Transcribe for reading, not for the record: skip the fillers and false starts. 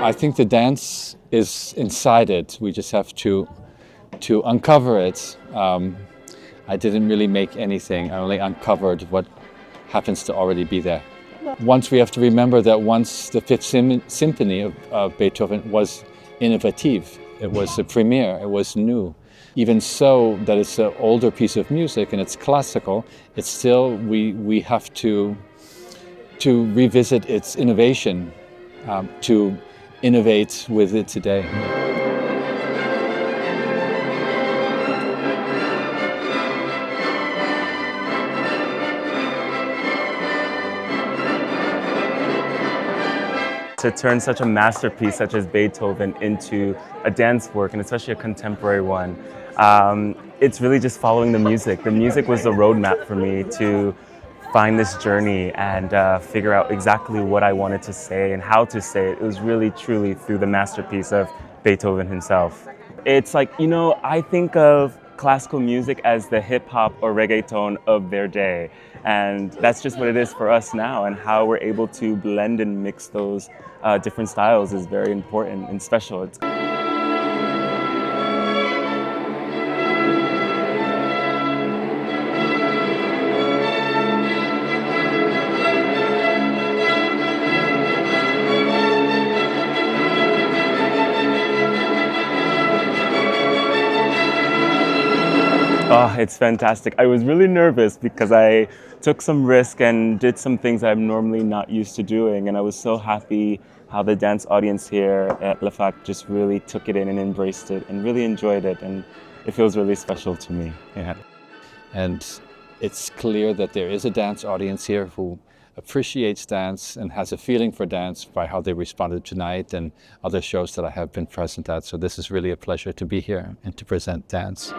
I think the dance is inside it. We just have to uncover it. I didn't really make anything. I only uncovered what happens to already be there. Once we have to remember that once the Fifth Symphony of Beethoven was innovative. It was a premiere. It was new. Even so, that it's an older piece of music and it's classical. It's still we have to revisit its innovation, to innovate with it today. To turn such a masterpiece such as Beethoven into a dance work, and especially a contemporary one, it's really just following the music. The music was the roadmap for me to find this journey and figure out exactly what I wanted to say and how to say it. It was really truly through the masterpiece of Beethoven himself. It's like, I think of classical music as the hip-hop or reggaeton of their day. And that's just what it is for us now, and how we're able to blend and mix those different styles is very important and special. Oh, it's fantastic. I was really nervous because I took some risk and did some things I'm normally not used to doing, and I was so happy how the dance audience here at La Fac just really took it in and embraced it and really enjoyed it, and it feels really special to me. Yeah. And it's clear that there is a dance audience here who appreciates dance and has a feeling for dance by how they responded tonight and other shows that I have been present at. So this is really a pleasure to be here and to present dance.